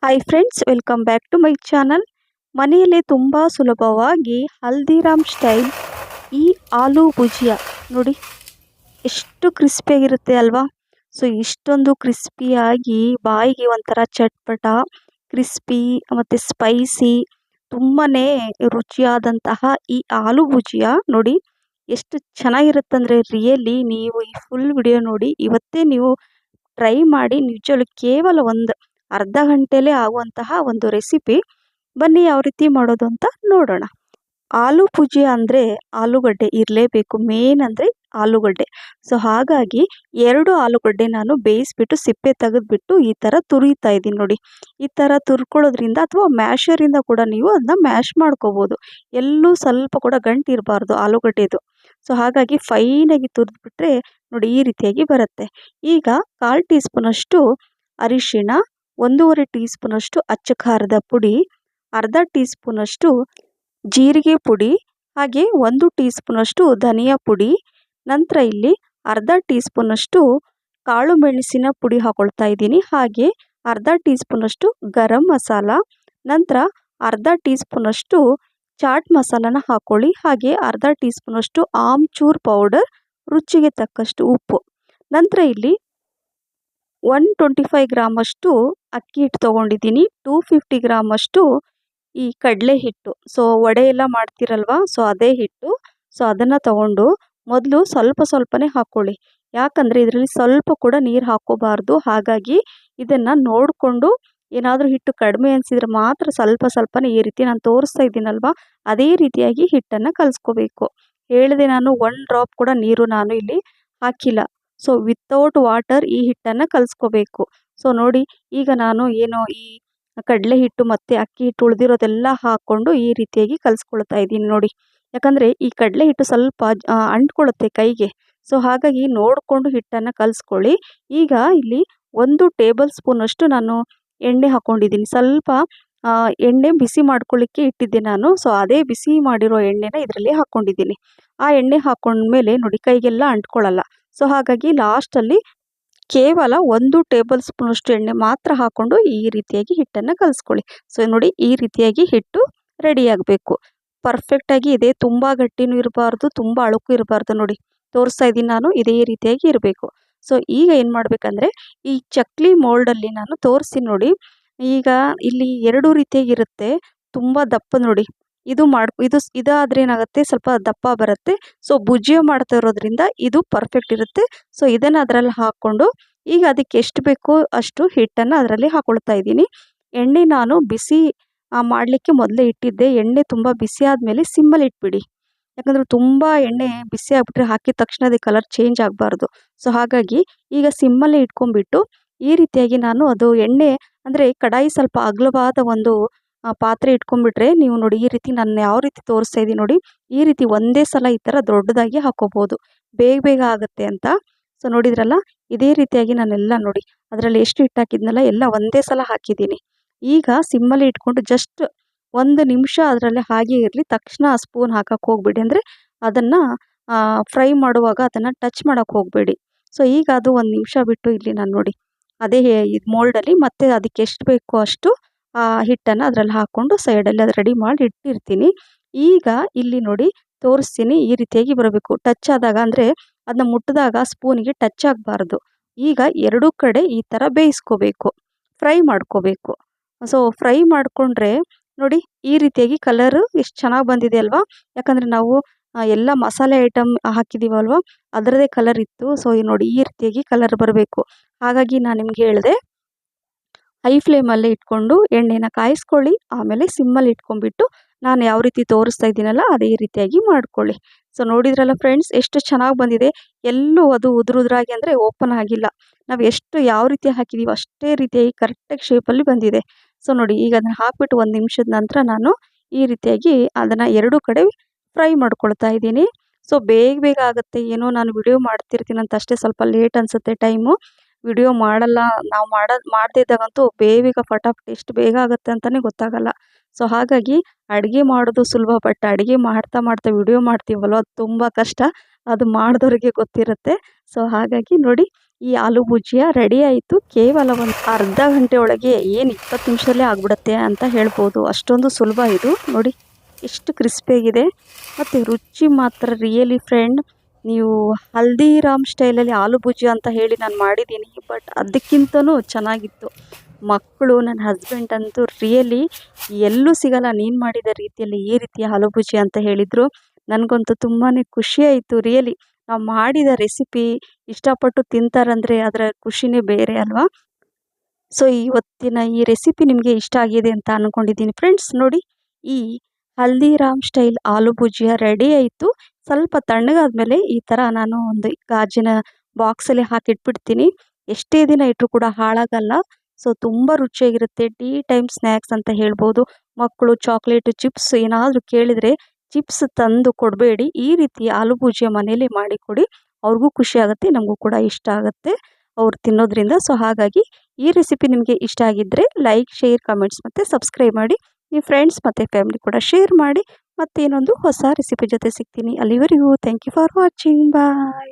Hi friends, welcome back to my channel. ಮನೆಯಲ್ಲೇ ತುಂಬ ಸುಲಭವಾಗಿ ಹಲ್ದಿರಾಮ್ ಸ್ಟೈಲ್ ಈ ಆಲೂ ಭುಜಿಯಾ ನೋಡಿ ಎಷ್ಟು ಕ್ರಿಸ್ಪಿಯಾಗಿರುತ್ತೆ ಅಲ್ವಾ. ಸೊ ಇಷ್ಟೊಂದು ಕ್ರಿಸ್ಪಿಯಾಗಿ ಬಾಯಿಗೆ ಒಂಥರ ಚಟ್ಪಟ ಕ್ರಿಸ್ಪಿ ಮತ್ತು ಸ್ಪೈಸಿ ತುಂಬಾ ರುಚಿಯಾದಂತಹ ಈ ಆಲೂ ಭುಜಿಯಾ ನೋಡಿ ಎಷ್ಟು ಚೆನ್ನಾಗಿರುತ್ತಂದರೆ ರಿಯಲಿ ನೀವು ಈ ಫುಲ್ ವಿಡಿಯೋ ನೋಡಿ ಇವತ್ತೇ ನೀವು ಟ್ರೈ ಮಾಡಿ. ನಿಜವಾಗ್ಲೂ ಕೇವಲ ಒಂದು ಅರ್ಧ ಗಂಟೆಲೇ ಆಗುವಂತಹ ಒಂದು ರೆಸಿಪಿ. ಬನ್ನಿ ಯಾವ ರೀತಿ ಮಾಡೋದು ಅಂತ ನೋಡೋಣ. ಆಲೂ ಭುಜಿಯಾ ಅಂದರೆ ಆಲೂಗಡ್ಡೆ ಇರಲೇಬೇಕು, ಮೇನ್ ಅಂದರೆ ಆಲೂಗಡ್ಡೆ. ಸೊ ಹಾಗಾಗಿ 2 ಆಲೂಗಡ್ಡೆ ನಾನು ಬೇಯಿಸ್ಬಿಟ್ಟು ಸಿಪ್ಪೆ ತೆಗೆದುಬಿಟ್ಟು ಈ ಥರ ತುರಿತಾ ಇದ್ದೀನಿ ನೋಡಿ. ಈ ಥರ ತುರ್ಕೊಳ್ಳೋದ್ರಿಂದ ಅಥವಾ ಮ್ಯಾಶರಿಂದ ಕೂಡ ನೀವು ಅದನ್ನ ಮ್ಯಾಶ್ ಮಾಡ್ಕೋಬೋದು. ಎಲ್ಲೂ ಸ್ವಲ್ಪ ಕೂಡ ಗಂಟು ಇರಬಾರ್ದು ಆಲೂಗಡ್ಡೆದು. ಸೊ ಹಾಗಾಗಿ ಫೈನಾಗಿ ತುರಿದ್ಬಿಟ್ರೆ ನೋಡಿ ಈ ರೀತಿಯಾಗಿ ಬರುತ್ತೆ. ಈಗ 1/4 ಟೀ ಸ್ಪೂನಷ್ಟು ಅರಿಶಿಣ, 1.5 ಟೀ ಸ್ಪೂನಷ್ಟು ಅಚ್ಚ ಖಾರದ ಪುಡಿ, ಅರ್ಧ ಟೀ ಸ್ಪೂನಷ್ಟು ಜೀರಿಗೆ ಪುಡಿ, ಹಾಗೆ 1 ಟೀ ಸ್ಪೂನಷ್ಟು ಧನಿಯಾ ಪುಡಿ. ನಂತರ ಇಲ್ಲಿ ಅರ್ಧ ಟೀ ಸ್ಪೂನಷ್ಟು ಕಾಳು ಮೆಣಸಿನ ಪುಡಿ ಹಾಕೊಳ್ತಾ ಇದ್ದೀನಿ. ಹಾಗೆ ಅರ್ಧ ಟೀ ಸ್ಪೂನಷ್ಟು ಗರಂ ಮಸಾಲ. ನಂತರ ಅರ್ಧ ಟೀ ಸ್ಪೂನಷ್ಟು ಚಾಟ್ ಮಸಾಲನ ಹಾಕ್ಕೊಳ್ಳಿ. ಹಾಗೆ ಅರ್ಧ ಟೀ ಸ್ಪೂನಷ್ಟು ಆಮ್ಚೂರ್ ಪೌಡರ್, ರುಚಿಗೆ ತಕ್ಕಷ್ಟು ಉಪ್ಪು. ನಂತರ ಇಲ್ಲಿ 125 ಗ್ರಾಮಷ್ಟು ಅಕ್ಕಿ ಹಿಟ್ಟು ತೊಗೊಂಡಿದ್ದೀನಿ. 250 ಗ್ರಾಮಷ್ಟು ಈ ಕಡಲೆ ಹಿಟ್ಟು, ಸೊ ವಡೆ ಎಲ್ಲ ಮಾಡ್ತಿರಲ್ವಾ, ಸೊ ಅದೇ ಹಿಟ್ಟು. ಸೊ ಅದನ್ನು ತಗೊಂಡು ಮೊದಲು ಸ್ವಲ್ಪ ಸ್ವಲ್ಪನೇ ಹಾಕ್ಕೊಳ್ಳಿ. ಯಾಕಂದರೆ ಇದರಲ್ಲಿ ಸ್ವಲ್ಪ ಕೂಡ ನೀರು ಹಾಕ್ಕೋಬಾರ್ದು. ಹಾಗಾಗಿ ಇದನ್ನು ನೋಡಿಕೊಂಡು ಏನಾದರೂ ಹಿಟ್ಟು ಕಡಿಮೆ ಅನಿಸಿದ್ರೆ ಮಾತ್ರ ಸ್ವಲ್ಪ ಸ್ವಲ್ಪನೇ ಈ ರೀತಿ ನಾನು ತೋರಿಸ್ತಾ ಇದ್ದೀನಲ್ವ ಅದೇ ರೀತಿಯಾಗಿ ಹಿಟ್ಟನ್ನು ಕಲಿಸ್ಕೋಬೇಕು. ಹೇಳಿದೆ ನಾನು 1 ಡ್ರಾಪ್ ಕೂಡ ನೀರು ನಾನು ಇಲ್ಲಿ ಹಾಕಿಲ್ಲ. ಸೊ ವಿತೌಟ್ ವಾಟರ್ ಈ ಹಿಟ್ಟನ್ನು ಕಲಿಸ್ಕೋಬೇಕು. ಸೊ ನೋಡಿ ಈಗ ನಾನು ಏನು ಈ ಕಡಲೆ ಹಿಟ್ಟು ಮತ್ತು ಅಕ್ಕಿ ಹಿಟ್ಟು ಉಳಿದಿರೋದೆಲ್ಲ ಹಾಕ್ಕೊಂಡು ಈ ರೀತಿಯಾಗಿ ಕಲಿಸ್ಕೊಳ್ತಾ ಇದ್ದೀನಿ ನೋಡಿ. ಯಾಕಂದರೆ ಈ ಕಡಲೆ ಹಿಟ್ಟು ಸ್ವಲ್ಪ ಅಂಟ್ಕೊಳ್ಳುತ್ತೆ ಕೈಗೆ. ಸೊ ಹಾಗಾಗಿ ನೋಡಿಕೊಂಡು ಹಿಟ್ಟನ್ನು ಕಲಿಸ್ಕೊಳ್ಳಿ. ಈಗ ಇಲ್ಲಿ 1 ಟೇಬಲ್ ಸ್ಪೂನಷ್ಟು ನಾನು ಎಣ್ಣೆ ಹಾಕ್ಕೊಂಡಿದ್ದೀನಿ. ಸ್ವಲ್ಪ ಎಣ್ಣೆ ಬಿಸಿ ಮಾಡ್ಕೊಳ್ಳಿಕ್ಕೆ ಇಟ್ಟಿದ್ದೆ ನಾನು. ಸೊ ಅದೇ ಬಿಸಿ ಮಾಡಿರೋ ಎಣ್ಣೆನ ಇದರಲ್ಲಿ ಹಾಕ್ಕೊಂಡಿದ್ದೀನಿ. ಆ ಎಣ್ಣೆ ಹಾಕ್ಕೊಂಡ್ಮೇಲೆ ನೋಡಿ ಕೈಗೆಲ್ಲ ಅಂಟ್ಕೊಳ್ಳಲ್ಲ. ಸೊ ಹಾಗಾಗಿ ಲಾಸ್ಟಲ್ಲಿ ಕೇವಲ 1 ಟೇಬಲ್ ಸ್ಪೂನಷ್ಟು ಎಣ್ಣೆ ಮಾತ್ರ ಹಾಕ್ಕೊಂಡು ಈ ರೀತಿಯಾಗಿ ಹಿಟ್ಟನ್ನು ಕಲಿಸ್ಕೊಳ್ಳಿ. ಸೊ ನೋಡಿ ಈ ರೀತಿಯಾಗಿ ಹಿಟ್ಟು ರೆಡಿಯಾಗಬೇಕು. ಪರ್ಫೆಕ್ಟಾಗಿ ಇದೆ, ತುಂಬ ಗಟ್ಟಿನೂ ಇರಬಾರ್ದು, ತುಂಬ ಅಳುಕು ಇರಬಾರ್ದು. ನೋಡಿ ತೋರಿಸ್ತಾ ಇದ್ದೀನಿ ನಾನು, ಇದೇ ರೀತಿಯಾಗಿ ಇರಬೇಕು. ಸೊ ಈಗ ಏನು ಮಾಡಬೇಕಂದ್ರೆ ಈ ಚಕ್ಲಿ ಮೋಲ್ಡಲ್ಲಿ ನಾನು ತೋರಿಸಿ ನೋಡಿ. ಈಗ ಇಲ್ಲಿ 2 ರೀತಿಯಾಗಿರುತ್ತೆ. ತುಂಬ ದಪ್ಪ ನೋಡಿ, ಇದಾದರೆ ಏನಾಗುತ್ತೆ ಸ್ವಲ್ಪ ದಪ್ಪ ಬರುತ್ತೆ. ಸೊ ಭುಜಿಯಾ ಮಾಡ್ತಾ ಇರೋದ್ರಿಂದ ಇದು ಪರ್ಫೆಕ್ಟ್ ಇರುತ್ತೆ. ಸೊ ಇದನ್ನು ಅದರಲ್ಲಿ ಹಾಕ್ಕೊಂಡು ಈಗ ಅದಕ್ಕೆ ಎಷ್ಟು ಬೇಕೋ ಅಷ್ಟು ಹಿಟ್ಟನ್ನು ಅದರಲ್ಲಿ ಹಾಕ್ಕೊಳ್ತಾ ಇದ್ದೀನಿ. ಎಣ್ಣೆ ನಾನು ಬಿಸಿ ಮಾಡಲಿಕ್ಕೆ ಮೊದಲೇ ಇಟ್ಟಿದ್ದೆ. ಎಣ್ಣೆ ತುಂಬ ಬಿಸಿ ಆದಮೇಲೆ ಸಿಮ್ಮಲ್ಲಿ ಇಟ್ಬಿಡಿ. ಯಾಕಂದರೆ ತುಂಬ ಎಣ್ಣೆ ಬಿಸಿ ಆಗಿಬಿಟ್ರೆ ಹಾಕಿದ ತಕ್ಷಣ ಅದಕ್ಕೆ ಕಲರ್ ಚೇಂಜ್ ಆಗಬಾರ್ದು. ಸೊ ಹಾಗಾಗಿ ಈಗ ಸಿಮ್ಮಲ್ಲೇ ಇಟ್ಕೊಂಡ್ಬಿಟ್ಟು ಈ ರೀತಿಯಾಗಿ ನಾನು ಅದು ಎಣ್ಣೆ ಅಂದರೆ ಕಡಾಯಿ ಸ್ವಲ್ಪ ಅಗಲವಾದ ಒಂದು ಪಾತ್ರೆ ಇಟ್ಕೊಂಡ್ಬಿಟ್ರೆ ನೀವು ನೋಡಿ ಈ ರೀತಿ ನಾನು ಯಾವ ರೀತಿ ತೋರಿಸ್ತಾ ಇದ್ದೀನಿ ನೋಡಿ, ಈ ರೀತಿ ಒಂದೇ ಸಲ ಈ ಥರ ದೊಡ್ಡದಾಗಿ ಹಾಕ್ಕೋಬೋದು, ಬೇಗ ಬೇಗ ಆಗುತ್ತೆ ಅಂತ. ಸೊ ನೋಡಿದ್ರಲ್ಲ ಇದೇ ರೀತಿಯಾಗಿ ನಾನೆಲ್ಲ ನೋಡಿ ಅದರಲ್ಲಿ ಎಷ್ಟು ಹಿಟ್ಟು ಹಾಕಿದ್ನಲ್ಲ ಎಲ್ಲ ಒಂದೇ ಸಲ ಹಾಕಿದ್ದೀನಿ. ಈಗ ಸಿಮ್ಮಲ್ಲಿ ಇಟ್ಕೊಂಡು ಜಸ್ಟ್ 1 ನಿಮಿಷ ಅದರಲ್ಲಿ ಹಾಗೆ ಇರಲಿ. ತಕ್ಷಣ ಸ್ಪೂನ್ ಹಾಕಕ್ಕೆ ಹೋಗಬೇಡಿ, ಅಂದರೆ ಅದನ್ನು ಫ್ರೈ ಮಾಡುವಾಗ ಅದನ್ನು ಟಚ್ ಮಾಡೋಕ್ಕೆ ಹೋಗಬೇಡಿ. ಸೊ ಈಗ ಅದು 1 ನಿಮಿಷ ಬಿಟ್ಟು ಇಲ್ಲಿ ನಾನು ನೋಡಿ ಅದೇ ಇದು ಮೋಲ್ಡಲ್ಲಿ ಮತ್ತೆ ಅದಕ್ಕೆ ಎಷ್ಟು ಬೇಕೋ ಅಷ್ಟು ಹಿಟ್ಟನ್ನು ಅದರಲ್ಲಿ ಹಾಕ್ಕೊಂಡು ಸೈಡಲ್ಲಿ ಅದು ರೆಡಿ ಮಾಡಿ ಇಟ್ಟಿರ್ತೀನಿ. ಈಗ ಇಲ್ಲಿ ನೋಡಿ ತೋರಿಸ್ತೀನಿ, ಈ ರೀತಿಯಾಗಿ ಬರಬೇಕು. ಟಚ್ ಆದಾಗ ಅಂದರೆ ಅದನ್ನ ಮುಟ್ಟಿದಾಗ ಸ್ಪೂನಿಗೆ ಟಚ್ ಆಗಬಾರ್ದು. ಈಗ 2 ಕಡೆ ಈ ಥರ ಬೇಯಿಸ್ಕೋಬೇಕು, ಫ್ರೈ ಮಾಡ್ಕೋಬೇಕು. ಸೊ ಫ್ರೈ ಮಾಡಿಕೊಂಡ್ರೆ ನೋಡಿ ಈ ರೀತಿಯಾಗಿ ಕಲರು ಎಷ್ಟು ಚೆನ್ನಾಗಿ ಬಂದಿದೆ ಅಲ್ವಾ. ಯಾಕಂದರೆ ನಾವು ಎಲ್ಲ ಮಸಾಲೆ ಐಟಮ್ ಹಾಕಿದ್ದೀವಲ್ವ ಅದರದೇ ಕಲರ್ ಇತ್ತು. ಸೊ ನೋಡಿ ಈ ರೀತಿಯಾಗಿ ಕಲರ್ ಬರಬೇಕು. ಹಾಗಾಗಿ ನಾನು ನಿಮ್ಗೆ ಹೇಳಿದೆ ಹೈ ಫ್ಲೇಮಲ್ಲೇ ಇಟ್ಕೊಂಡು ಎಣ್ಣೆನ ಕಾಯಿಸ್ಕೊಳ್ಳಿ. ಆಮೇಲೆ ಸಿಮ್ಮಲ್ಲಿ ಇಟ್ಕೊಂಡ್ಬಿಟ್ಟು ನಾನು ಯಾವ ರೀತಿ ತೋರಿಸ್ತಾ ಇದ್ದೀನಲ್ಲ ಅದೇ ರೀತಿಯಾಗಿ ಮಾಡ್ಕೊಳ್ಳಿ. ಸೊ ನೋಡಿದ್ರಲ್ಲ ಫ್ರೆಂಡ್ಸ್ ಎಷ್ಟು ಚೆನ್ನಾಗಿ ಬಂದಿದೆ. ಎಲ್ಲೂ ಅದು ಉದುರಾಗಿ ಅಂದರೆ ಓಪನ್ ಆಗಿಲ್ಲ. ನಾವು ಎಷ್ಟು ಯಾವ ರೀತಿ ಹಾಕಿದ್ದೀವಿ ಅಷ್ಟೇ ರೀತಿಯಾಗಿ ಕರೆಕ್ಟಾಗಿ ಶೇಪಲ್ಲಿ ಬಂದಿದೆ. ಸೊ ನೋಡಿ ಈಗ ಅದನ್ನು ಹಾಕ್ಬಿಟ್ಟು 1 ನಿಮಿಷದ ನಂತರ ನಾನು ಈ ರೀತಿಯಾಗಿ ಅದನ್ನು 2 ಕಡೆ ಫ್ರೈ ಮಾಡ್ಕೊಳ್ತಾ ಇದ್ದೀನಿ. ಸೊ ಬೇಗ ಬೇಗ ಆಗುತ್ತೆ. ಏನೋ ನಾನು ವಿಡಿಯೋ ಮಾಡ್ತಿರ್ತೀನಿ ಅಂತ ಅಷ್ಟೇ ಸ್ವಲ್ಪ ಲೇಟ್ ಅನಿಸುತ್ತೆ ಟೈಮು. ವಿಡಿಯೋ ಮಾಡಲ್ಲ ನಾವು ಮಾಡದೇ ಇದ್ದಾಗಂತೂ ಬೇಗ ಫಟಾಫಟ್ ಎಷ್ಟು ಬೇಗ ಆಗುತ್ತೆ ಅಂತಲೇ ಗೊತ್ತಾಗಲ್ಲ. ಸೊ ಹಾಗಾಗಿ ಅಡುಗೆ ಮಾಡೋದು ಸುಲಭ, ಬಟ್ ಅಡುಗೆ ಮಾಡ್ತಾ ಮಾಡ್ತಾ ವಿಡಿಯೋ ಮಾಡ್ತೀವಲ್ವ ಅದು ತುಂಬ ಕಷ್ಟ. ಅದು ಮಾಡಿದವ್ರಿಗೆ ಗೊತ್ತಿರುತ್ತೆ. ಸೊ ಹಾಗಾಗಿ ನೋಡಿ ಈ ಆಲೂ ಭುಜಿಯಾ ರೆಡಿ ಆಯಿತು. ಕೇವಲ ಒಂದು ಅರ್ಧ ಗಂಟೆ ಒಳಗೆ, ಏನು 20 ನಿಮಿಷದಲ್ಲೇ ಆಗಿಬಿಡುತ್ತೆ ಅಂತ ಹೇಳ್ಬೋದು. ಅಷ್ಟೊಂದು ಸುಲಭ ಇದು. ನೋಡಿ ಎಷ್ಟು ಕ್ರಿಸ್ಪಿಯಾಗಿದೆ ಮತ್ತು ರುಚಿ ಮಾತ್ರ ರಿಯಲಿ ಫ್ರೆಂಡ್. ನೀವು ಹಲ್ದಿರಾಮ್ ಸ್ಟೈಲಲ್ಲಿ ಆಲೂ ಭುಜಿಯಾ ಅಂತ ಹೇಳಿ ನಾನು ಮಾಡಿದ್ದೀನಿ, ಬಟ್ ಅದಕ್ಕಿಂತನೂ ಚೆನ್ನಾಗಿತ್ತು. ಮಕ್ಕಳು, ನನ್ನ ಹಸ್ಬೆಂಡ್ ಅಂತೂ ರಿಯಲಿ ಎಲ್ಲೂ ಸಿಗಲ್ಲ ನೀನು ಮಾಡಿದ ರೀತಿಯಲ್ಲಿ ಈ ರೀತಿಯ ಆಲೂ ಭುಜಿಯಾ ಅಂತ ಹೇಳಿದರು. ನನಗಂತೂ ತುಂಬಾ ಖುಷಿ ಆಯಿತು ರಿಯಲಿ. ನಾವು ಮಾಡಿದ ರೆಸಿಪಿ ಇಷ್ಟಪಟ್ಟು ತಿಂತಾರಂದರೆ ಅದರ ಖುಷಿನೇ ಬೇರೆ ಅಲ್ವಾ. ಸೊ ಇವತ್ತಿನ ಈ ರೆಸಿಪಿ ನಿಮಗೆ ಇಷ್ಟ ಆಗಿದೆ ಅಂತ ಅಂದ್ಕೊಂಡಿದ್ದೀನಿ ಫ್ರೆಂಡ್ಸ್. ನೋಡಿ, ಈ ಹಲ್ದಿರಾಮ್ ಸ್ಟೈಲ್ ಆಲೂ ಭುಜಿಯಾ ರೆಡಿ ಆಯಿತು. ಸ್ವಲ್ಪ ತಣ್ಣಗಾದ್ಮೇಲೆ ಈ ಥರ ನಾನು ಒಂದು ಗಾಜಿನ ಬಾಕ್ಸಲ್ಲಿ ಹಾಕಿಟ್ಬಿಡ್ತೀನಿ. ಎಷ್ಟೇ ದಿನ ಇಟ್ಟರೂ ಕೂಡ ಹಾಳಾಗಲ್ಲ. ಸೊ ತುಂಬ ರುಚಿಯಾಗಿರುತ್ತೆ. ಟೀ ಟೈಮ್ ಸ್ನ್ಯಾಕ್ಸ್ ಅಂತ ಹೇಳ್ಬೋದು. ಮಕ್ಕಳು ಚಾಕ್ಲೇಟು, ಚಿಪ್ಸ್ ಏನಾದರೂ ಕೇಳಿದರೆ ಚಿಪ್ಸ್ ತಂದು ಕೊಡಬೇಡಿ. ಈ ರೀತಿ ಆಲೂ ಭುಜಿಯಾ ಮನೇಲಿ ಮಾಡಿಕೊಡಿ. ಅವ್ರಿಗೂ ಖುಷಿ ಆಗುತ್ತೆ, ನಮಗೂ ಕೂಡ ಇಷ್ಟ ಆಗುತ್ತೆ ಅವ್ರು ತಿನ್ನೋದ್ರಿಂದ. ಸೊ ಹಾಗಾಗಿ ಈ ರೆಸಿಪಿ ನಿಮಗೆ ಇಷ್ಟ ಆಗಿದ್ದರೆ ಲೈಕ್, ಶೇರ್, ಕಮೆಂಟ್ಸ್ ಮತ್ತು ಸಬ್ಸ್ಕ್ರೈಬ್ ಮಾಡಿ. ನಿಮ್ಮ ಫ್ರೆಂಡ್ಸ್ ಮತ್ತು ಫ್ಯಾಮಿಲಿ ಕೂಡ ಶೇರ್ ಮಾಡಿ. ಮತ್ತೇನೊಂದು ಹೊಸ ರೆಸಿಪಿ ಜೊತೆ ಸಿಗ್ತೀನಿ. ಅಲ್ಲಿವರೆಗೂ thank you for watching. Bye.